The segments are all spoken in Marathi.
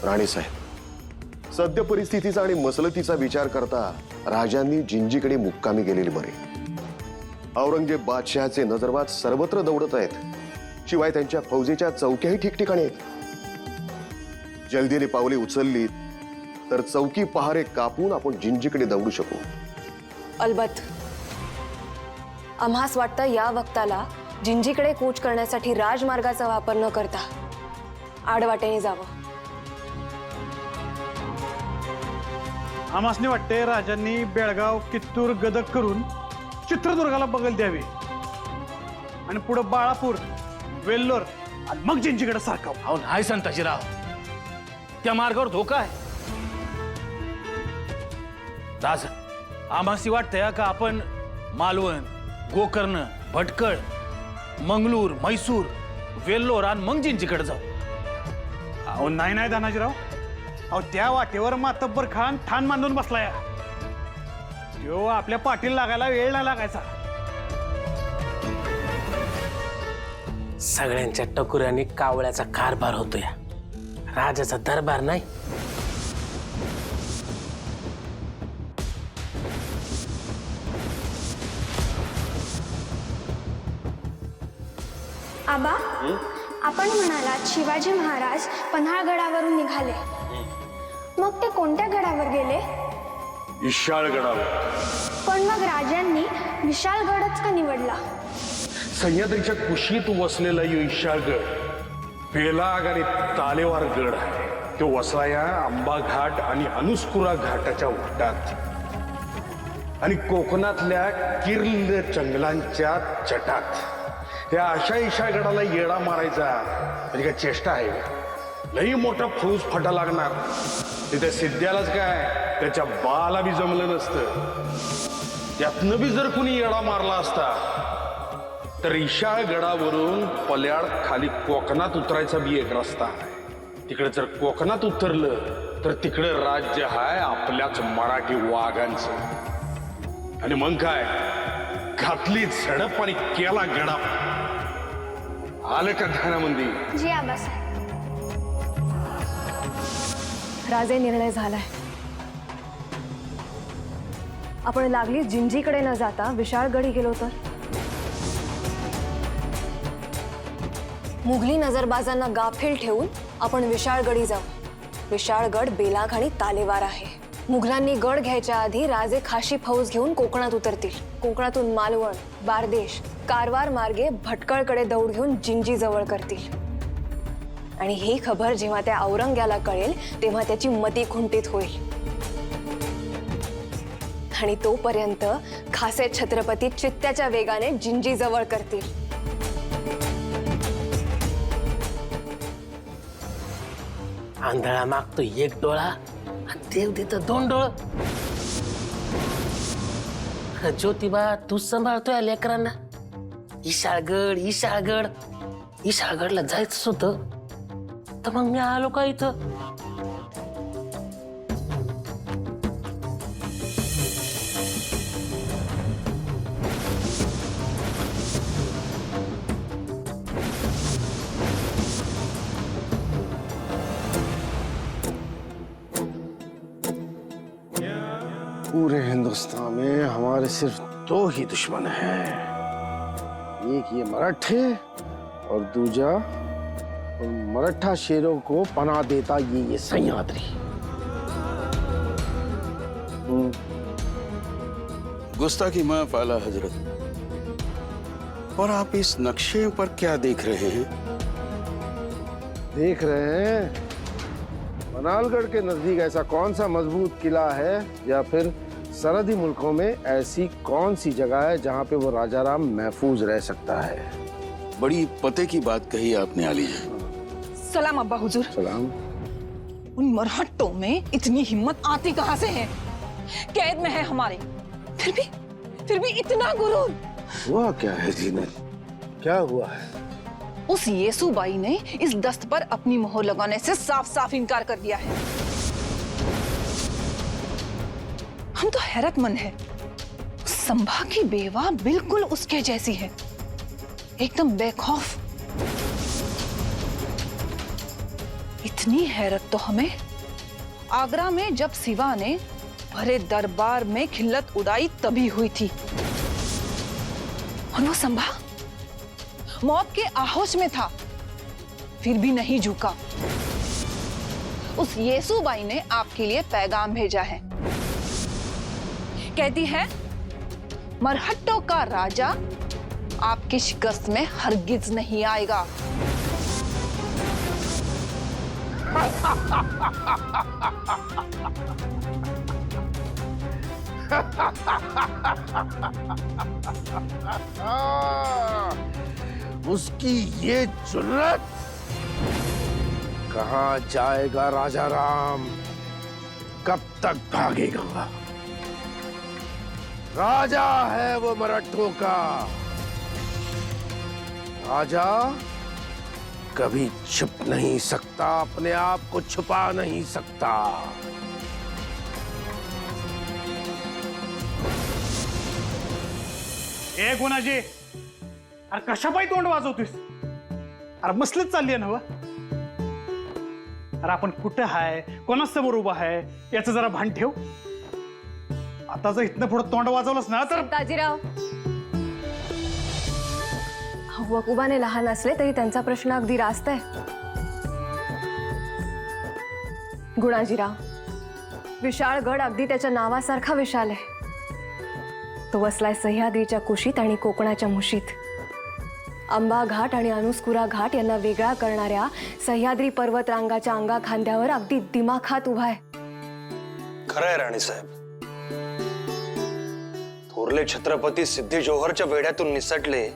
राणीसाहेब, सद्य परिस्थितीचा आणि मसलतीचा विचार करता राजांनी जिंजीकडे मुक्कामी गेलेले बरे. औरंगजेब बादशहाचे नजरबाज सर्वत्र दौडत आहेत. शिवाय त्यांच्या फौजेच्या चौक्याही ठिकठिकाणी आहेत. जल्दीने पावले उचलली तर चौकी पहारे कापून आपण जिंजीकडे दौडू शकू. अलबत. आम्हास वाटतं या वक्ताला जिंजीकडे कूच करण्यासाठी राजमार्गाचा वापर न करता आडवाटेने जावं. आम्हासनी वाटते राजांनी बेळगाव, कित्तूर, गदग करून चित्रदुर्गाला बगल द्यावी आणि पुढे बाळापूर, वेल्लोर आणि मग जिंजीकडे सारखावं. अहो नाही संताजीराव, त्या मार्गावर धोका आहे. राज, आम्हासी वाटतंय का आपण मालवण, गोकर्ण, भटकळ, मंगळूर, म्हैसूर, वेल्लोर आणि मग जिंजीकडे जाऊ. अहो नाही नाही धनाजीराव, अहो त्या वाटेवर मातब्बर खान ठाण मांडून बसलाय. तो आपल्या पाठीला लागायला वेळ नाही लागायचा. सगळ्यांच्या टकुऱ्याने कावळ्याचा कारभार होतोय, राजाचा दरबार नाही. आबा, आपण म्हणालात शिवाजी महाराज पन्हाळगडावरून निघाले. मग ते कोणत्या गडावर गेले? विशाळगडावर. पण मग राजांनी विशाळगडच का निवडला? सह्याद्रीच्या कुशीत वसलेला विशाळगड बेलाग आणि तालेवार गड आहे. तो वसला या आंबा घाट आणि अनुस्कुरा घाटाच्या उठात आणि कोकणातल्या किर्ल जंगलांच्या चटात. या अशा विशाळगडाला येडा मारायचा म्हणजे काय चेष्टा आहे? लई मोठा फौज फाटा लागणार. तिथे सिद्ध्यालाच काय त्याच्या बाला बी जमलं नसतं. यातनं बी जर कुणी येडा मारला असता तर विशाळगडावरून पल्याड खाली कोकणात उतरायचा बी एक रस्ता आहे. तिकडे जर कोकणात उतरलं तर तिकडे राज्य आहे आपल्याच मराठी वाघांचं. आणि मग काय घातली झडप आणि केला गडा. आलं का ध्यानामंदी? जी आबासाहेब. राजे, निर्णय झालाय. आपण लागली जिंजीकडे न जाता विशाळगडी गेलो तर मुघली नजरबाजांना गाफील ठेवून आपण विशाळगडी जाऊ. विशाळगड बेलाग आणि तालेवार आहे. मुघलांनी गड घ्यायच्या आधी राजे खाशी फौज घेऊन कोकणात उतरतील. कोकणातून मालवण, बारदेश, कारवार मार्गे भटकळकडे दौड घेऊन जिंजी जवळ करतील. आणि ही खबर जेव्हा त्या औरंग्याला कळेल तेव्हा त्याची मती खुंटीत होईल. आणि तोपर्यंत खासे छत्रपती चित्त्याच्या वेगाने जिंजी जवळ करतील. आंधळा मागतो एक डोळा आणि देव देतो दोन डोळ. ज्योतिबा, तू सांभाळतोय लेकरांना. विशाळगड, विशाळगड, विशाळगडला जायचंच होतं तर मग मी आलो का इथं? पूरे हिंदुस्तान में हमारे सिर्फ दो ही दुश्मन हैं, एक ये मराठे और दूजा उन मराठा शेरों को पनाह देता ये सह्याद्री. गुस्ताखी माफ आला हजरत. और आप इस नक्शे पर क्या देख रहे हैं? देख रहे हैं पनालगढ़ के नजदीक ऐसा कौन सा मजबूत किला है या फिर सरहदी मुल्कों में ऐसी कौन सी जगह है जहां पे वो राजाराम महफूज रह सकता है. बड़ी पते की बात कही आपने अली जी. सलाम अब्बा हुजूर. सलाम. उन मराठों में इतनी हिम्मत आती कहां से है? कैद में है हमारे, फिर भी इतना गुरूर. हुआ क्या है जीनत, क्या हुआ है? उस येसुबाई ने इस दस्त पर अपनी मोहर लगाने से साफ साफ इनकार कर दिया है. हम तो हैरतमंद है. संभा की बेवा बिल्कुल उसके जैसी है, एकदम बेखौफ. इतनी हैरत तो हमें आगरा में जब शिवा ने भरे दरबार में खिल्लत उड़ाई तभी हुई थी, और वो संभा मौत के आहोश में था, फिर भी नहीं झुका। उस येसुबाई ने आपके लिए पैगाम भेजा है। कहती है मरहट्टों का राजा आपकी शिकस्त में हरगिज नहीं आएगा। उसकी ये जुर्रत! कहाँ जाएगा राजा राम? कब तक भागेगा? राजा है वो मराठों का। राजा कभी छुप नहीं सकता, अपने आप को छुपा नहीं सकता। ए गुणाजी, अरे कशापायी तोंड वाजवतोस? अरे मसलच चालली आहे ना व? अरे आपण कुठं आहे, कोणासमोर उभा आहे याचं जरा भान ठेव. आता जर इथनं पुढे तोंड वाजवलंस ना तर ताजीराव, वकुबाने लहान असले तरी त्यांचा प्रश्न अगदी रास्त आहे. गुणाजीराव, विशाळगड अगदी त्याच्या नावासारखा विशाल आहे. तो वसलाय सह्याद्रीच्या कुशीत आणि कोकणाच्या मुशीत. अंबा घाट आणि अनुस्कुरा घाट यांना वेगळा करणाऱ्या सह्याद्री पर्वतरांगाच्या अंगा खांद्यावर अगदी दिमाखात उभा आहे. खरंय राणी साहेब, थोरले छत्रपती सिद्धी जोहरच्या वेढ्यातून निसटले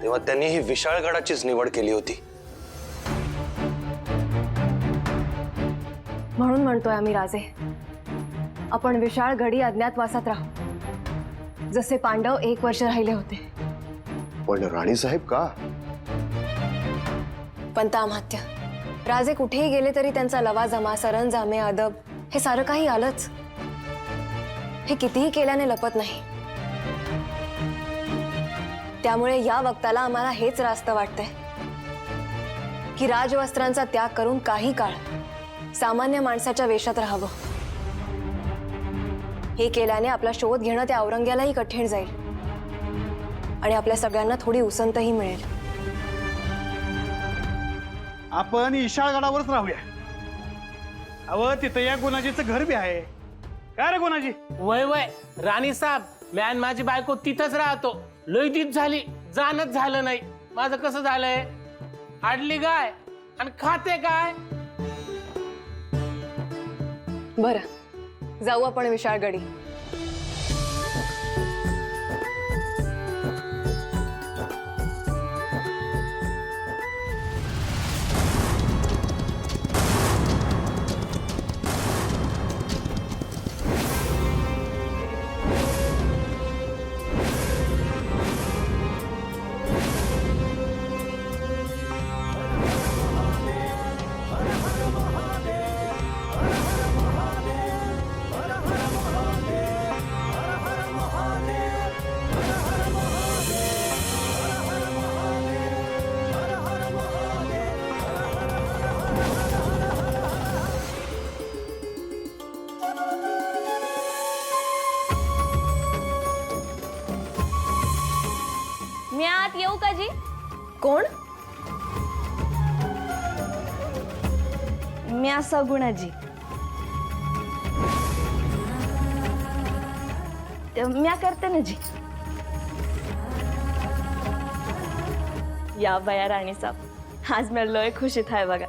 तेव्हा त्यांनी ही विशाळगडाचीच निवड केली होती. म्हणून म्हणतोय आम्ही राजे, आपण विशाळगडी अज्ञातवासात राहू, जसे पांडव 1 वर्ष राहिले होते. पण राणीसाहेब का? पंतामात्य, राजे कुठेही गेले तरी त्यांचा लवाजमा, सरंजामे, अदब हे सारं काही आलंच. हे कितीही केल्याने लपत नाही. त्यामुळे या वक्ताला आम्हाला हेच रास्त वाटतंय की राजवस्त्रांचा त्याग करून काही काळ सामान्य माणसाच्या वेशात राहावं. हे केल्याने आपला शोध घेणं त्या औरंग्यालाही कठीण जाईल आणि आपल्या सगळ्यांना थोडी उसंतही मिळेल. आपण ईशाळगडावरच राहूया. अव तिथं या गुणाजीचं घर बी आहे. काय रे गुणाजी? वय वय राणी साहेब, मी आणि माझी बायको तिथंच राहतो. लय दिवस झाली जाणच झालं नाही. माझं कसं झालंय, आडली गाय आणि खाते काय. बरं, जाऊ आपण विशाळगडी. मी आत येऊ का जी? कोण? मी असा गुणाजी. म्या करते ना जी. या बया राणी साहेब, आज मी लय खुशीत आहे बघा.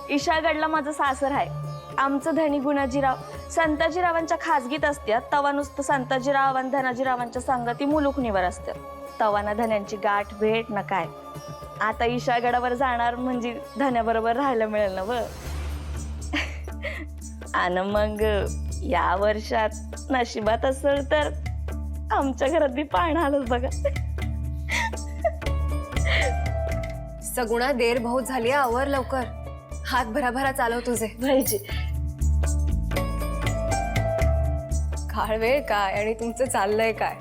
ईशाळगडला माझं सासर आहे. आमचं धनी गुणाजीराव संताजीरावांच्या खाजगीत असतात, तवा नुसतं संताजीराव आणि धनाजीरावांच्या संगती मुलुकणीवर असतात. तवाना धन्यांची गाठ भेट न काय. आता ईशाळगडावर जाणार म्हणजे धन्याबरोबर राहायला मिळेल ना व. आणि मग या वर्षात नशिबात असेल तर आमच्या घरात बी पाहणं आलंच बघा. सगुणा, देर बहुत झाली, आवर लवकर. हात भराभरा चालव तुझे. भाईजी, काळ वेळ काय आणि तुमचं चाललंय काय?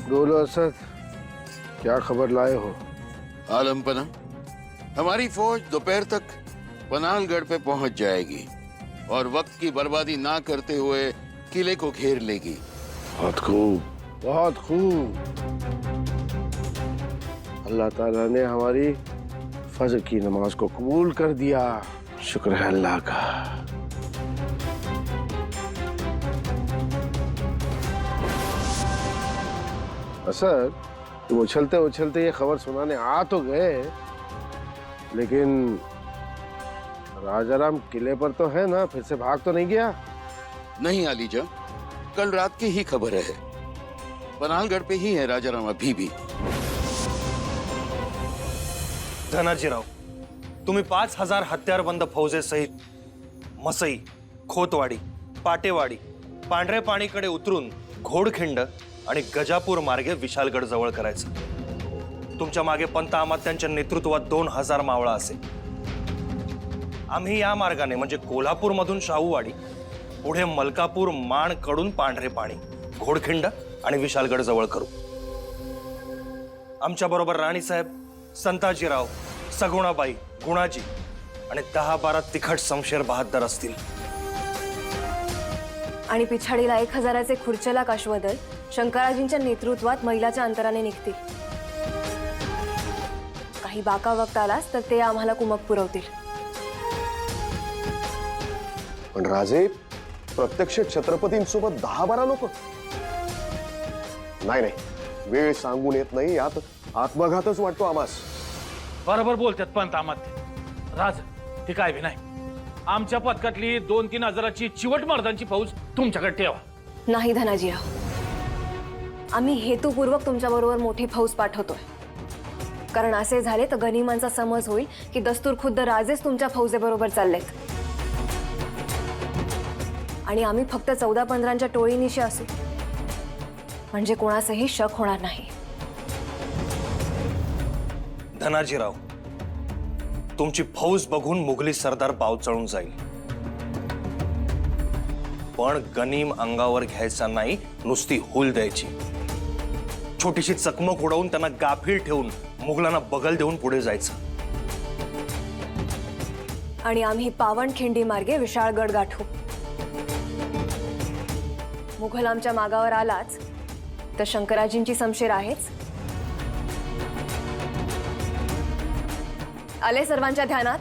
बोलो असद, क्या खबर लाए हो? आलम पना, हमारी फौज दोपहर तक पनालगढ़ पे पहुंच जाएगी और वक्त की बर्बादी ना करते हुए किले को घेर लेगी। बहुत खूब, बहुत खूब। अल्लाह ताला ने हमारी फजर की नमाज को कबूल कर दिया। शुक्र है अल्लाह का। असद, तुम उछलते उछलते ये खबर सुनाने आ तो गए, लेकिन राजाराम किले पर तो है ना? फिर से भाग तो नहीं गया? नहीं आलीजा, कल रात की ही खबर है। पनालगढ़ पे ही है राजाराम अभी भी। धनाजीराव, तुम्ही 5000 हत्यारबंद फौजेसहित मसई, खोतवाडी, पाटेवाडी, पांढरे पाणीकडे उतरून घोडखिंड आणि गजापूर मार्गे विशालगड जवळ करायचं। तुमच्या मागे पंत अमात्यांच्या नेतृत्वात 2000 मावळा असेल। आम्ही या मार्गाने म्हणजे कोल्हापूर मधून शाहूवाडी, पुढे मलकापूर, माण कडून पांढरे पाणी, घोडखिंड आणि विशालगड जवळ करू। आमच्या बरोबर राणीसाहेब, संताजीराव, सगुणाबाई, गुणाजी आणि 10-12 तिखट शमशेर बहादर असतील। आणि पिछाडीला 1000चे खुर्चलाक अश्वदल शंकराजींच्या नेतृत्वात मैलाच्या अंतराने निघतील। काही बाका वक्त आलास तर ते आम्हाला कुमक पुरवतील। पण राजे, प्रत्यक्ष छत्रपतींसोबत 10-12 लोक? नाही नाही, वेळ सांगून येत नाही, यात आत्मघातच वाटतो आम्हास। बरोबर बोलतात पंत अमात्य। राज, ते काय बी नाही। आमच्या पथकातली 2-3 हजाराची चिवट मर्दांची फौज तुमच्याकडे ठेवा। नाही धनाजीराव, आम्ही हेतुपूर्वक तुमच्याबरोबर मोठी फौज पाठवतोय, कारण असे झाले तर गनिमांचा समज होईल की दस्तूर खुद्द राजेच तुमच्या फौजेबरोबर चाललेत आणि आम्ही फक्त 14-15च्या टोळीनिशी असू, म्हणजे कोणासही शक होणार नाही। धनाजीराव, तुमची फौज बघून मुघली सरदार पावचळून जाईल, पण गनीम अंगावर घ्यायचा नाही, नुसती हुल द्यायची। छोटीशी चकमक उडवून त्यांना गाफील ठेवून मुघलांना बगल देऊन पुढे जायचं। आणि आम्ही पावनखिंडी मार्गे विशाळगड गाठू। मुघल आमच्या मागावर आलाच तर शंकराजींची समशेर आहेच। आले सर्वांच्या ध्यानात?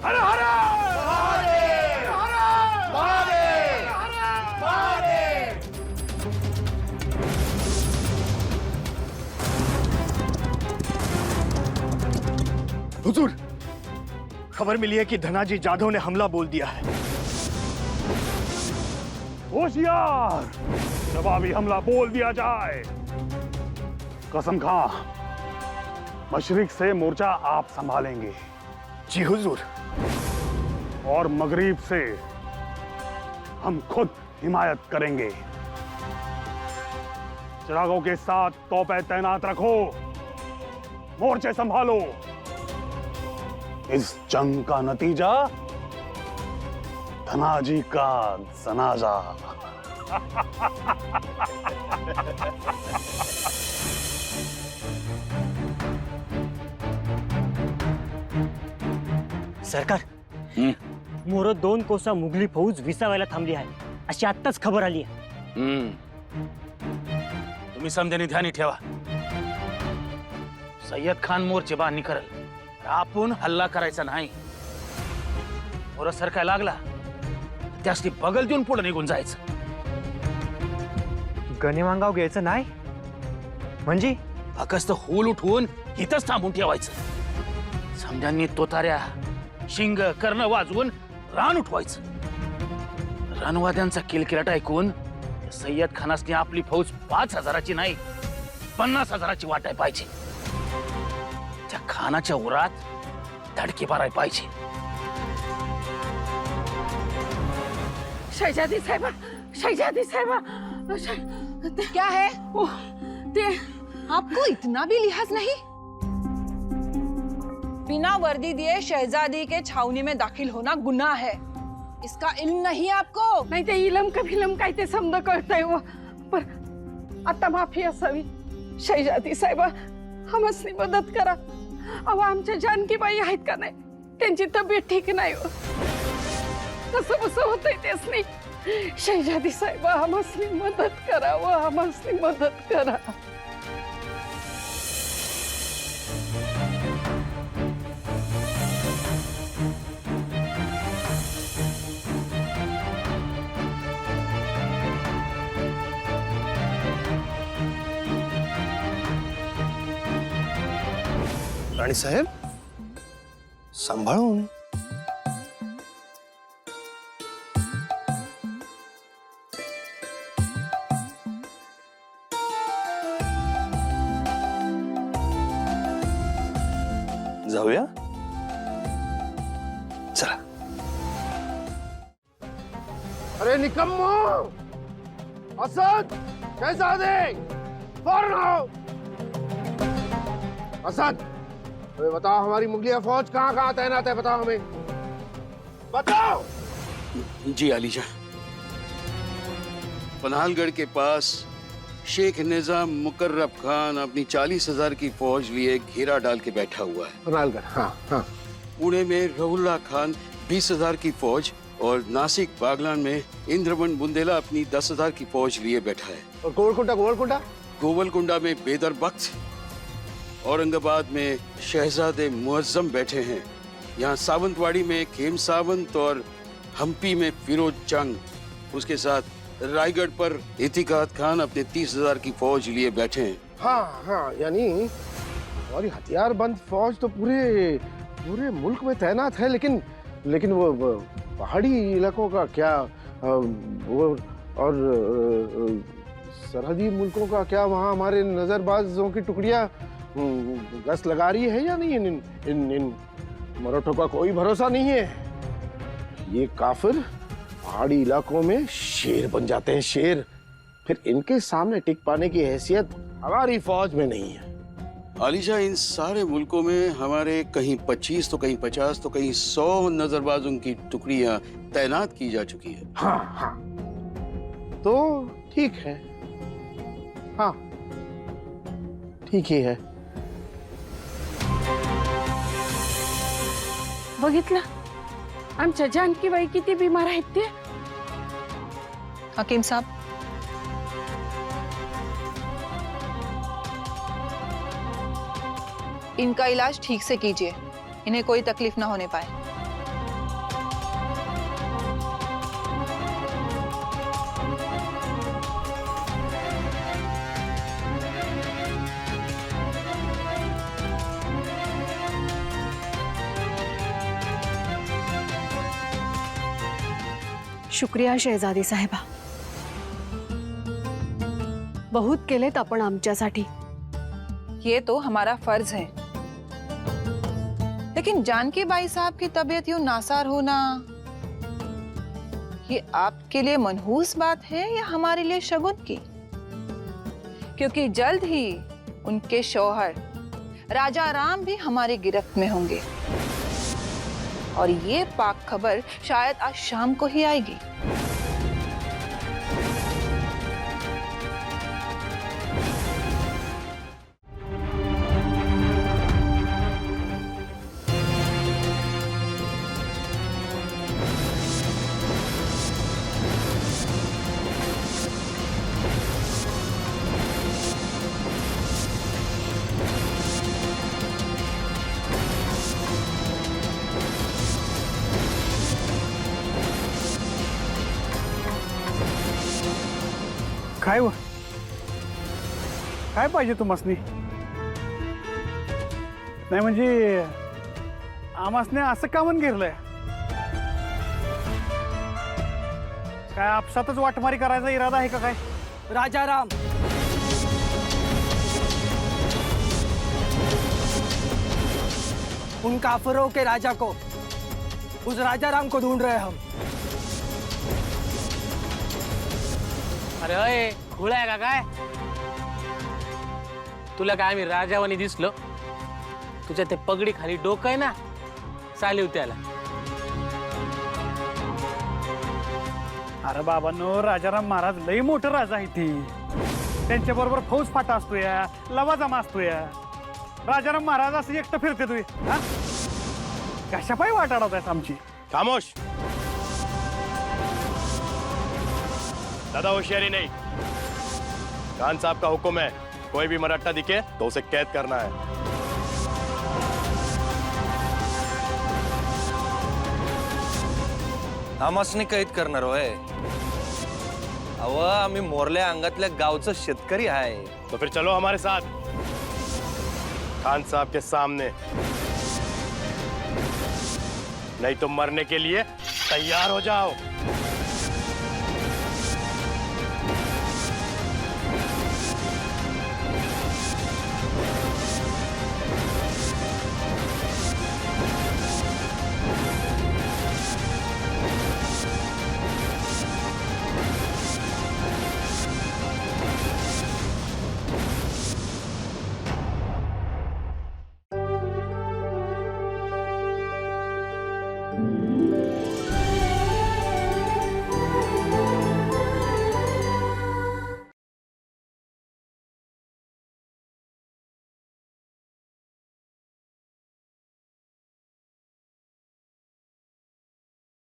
हर हर हुजूर, खबर मिली है कि धनाजी जाधव ने हमला बोल दिया है। होशियार, जवाबी हमला बोल दिया जाए। कसम खां, मशरिक से मोर्चा आप संभालेंगे। जी हुजूर। और मगरिब से हम खुद हिमायत करेंगे। चिरागों के साथ तोपें तैनात रखो, मोर्चे संभालो। इस जंग का नतीजा धनाजी का जनाजा। सरकार, मोर 2 कोसा मुघली फौज विसावायला थांबली आहे अशी आत्ताच खबर आली आहे। तुम्ही समजाने ध्यानी ठेवा। सय्यद खान मोर्चे बांधणी करल, आपण हल्ला करायचा नाही। मोर सरकाय लागला त्यासनी बगल देऊन पुढे निघून जायचं। गनिमांगाव घ्यायचं नाही म्हणजे? फकस्त होल उठवून इथंच थांबून ठेवायचं। समजांनी तोताऱ्या, शिंग, कर्ण वाजवून रान उठवायचं। रणवाद्यांचा किलकिलाट ऐकून सय्यद खानासनी आपली फौज 5000ची नाही 50,000ची वाटाय पाहिजे। त्या खानाच्या उरात धडकी माराय पाहिजे। शहजादी साहिबा, शहजादी साहिबा, क्या है? आपको इतना भी लिहाज नहीं? बिना वर्दी दिए शहजादी के छावनी में दाखिल होना गुनाह है। इसका इल्म नहीं आपको? नाही ते इलम का फिलम काय ते समजा कळतंय व पण आता माफी असावी. शैजादी साहेबा आम्हासनी मदत करा. अहो आमच्या जानकीबाई आहेत का नाही, त्यांची तब्येत ठीक नाही हो. कसं कसं होतंय तेच नाही. शैजादी साहेबा आम्हासनी मदत करा व आम्हासनी मदत करा. राणी साहेब सांभाळून. जाऊया चला. अरे निकम्मो, असद, शहजादे, फौरन आओ. असद, हमें बताओ हमारी मुगलिया फौज कहाँ कहाँ तैनात है, बताओ हमें, बताओ. जी आलीजा, पनाहलगढ़ के पास शेख निजाम मुकर्रब खान अपनी 40,000 की फौज लिए घेरा डाल के बैठा हुआ है. पनाहलगढ़, हाँ हाँ. पुणे में रहुल्ला खान 20,000 की फौज और नासिक बागलान में इंद्रमन बुंदेला अपनी 10,000 की फौज लिए बैठा है. और गोवलकुंडा, गोवलकुंडा, गोवलकुंडा में बेदर बख्त, औरंगाबाद में शहजादे मुअज्जम बैठे हैं. यहाँ सावंतवाड़ी में खेम सावंत और हम्पी में फिरोज जंग. उसके साथ रायगढ़ पर इतिकाद खान अपने 30,000 की फौज लिए बैठे हैं. हाँ हाँ, यानी हमारी हथियारबंद फौज तो पूरे पूरे मुल्क में तैनात है, लेकिन वो पहाड़ी इलाकों का क्या, वो और सरहदी मुल्कों का क्या, वहाँ हमारे नजरबाजों की टुकड़ियाँ गश्त लगा रही है या नहीं? इन मराठों का कोई भरोसा नहीं है. ये काफिर पहाड़ी इलाकों में शेर बन जाते हैं, शेर. फिर इनके सामने टिक पाने की हैसियत हमारी फौज में नहीं है. आलिशा, इन सारे मुल्कों में हमारे कहीं 25 तो कहीं 50 तो कहीं 100 नजरबाजों की टुकड़ियां तैनात की जा चुकी है. हाँ हाँ, तो ठीक है. हाँ ठीक ही है. बघितलं आमच्या जानकीबाई किती बीमार आहेत ते. हकीम साहब, इनका इलाज ठीक से कीजिए, इन्हें कोई तकलीफ ना होने पाए. शुक्रिया शहजादी साहेबा. बहुत केलेत आपण आमच्यासाठी. ये तो हमारा फर्ज है, लेकिन जानकी बाई साहब की तबीयत यूं नासार होना, ये आपके लिए मनहूस बात है या हमारे लिए शगुन की? क्योंकि जल्द ही उनके शौहर राजा राम भी हमारी गिरफ्त में होंगे और ये पाक खबर शायद आज शाम को ही आएगी. काय व काय पाहिजे तुम्हासनी? नाही म्हणजे आमासने असं का म्हणून घेरलंय? काय आपसातच वाटमारी करायचा इरादा आहे का काय? राजा राम, उन काफिरों के राजा को, उस राजा राम को ढूंढ रहे हम. अरे अय खुळा आहे का काय? तुला काय आम्ही राजावानी दिसलो? तुझ्या ते पगडी खाली डोकं आहे ना, चालीव त्याला. अरे बाबांनो, राजाराम महाराज लई मोठं राजा आहे ती. त्यांच्या बरोबर फौज फाटा असतो या, लवाजमा असतो या. राजाराम महाराज असं एकटं फिरते तुम्ही, हा? कशा पायी वाट अडवतायस आमची? खामोश. ज्यादा होशियारी नहीं. खान साहब का हुक्म है, कोई भी मराठा दिखे तो उसे कैद करना है. आमासनी कैद करणार होय? अव आम्ही मोरल्या अंगातल्या गावचं शेतकरी आहे. तो फिर चलो हमारे साथ खान साहब के सामने, नहीं तो मरने के लिए तैयार हो जाओ.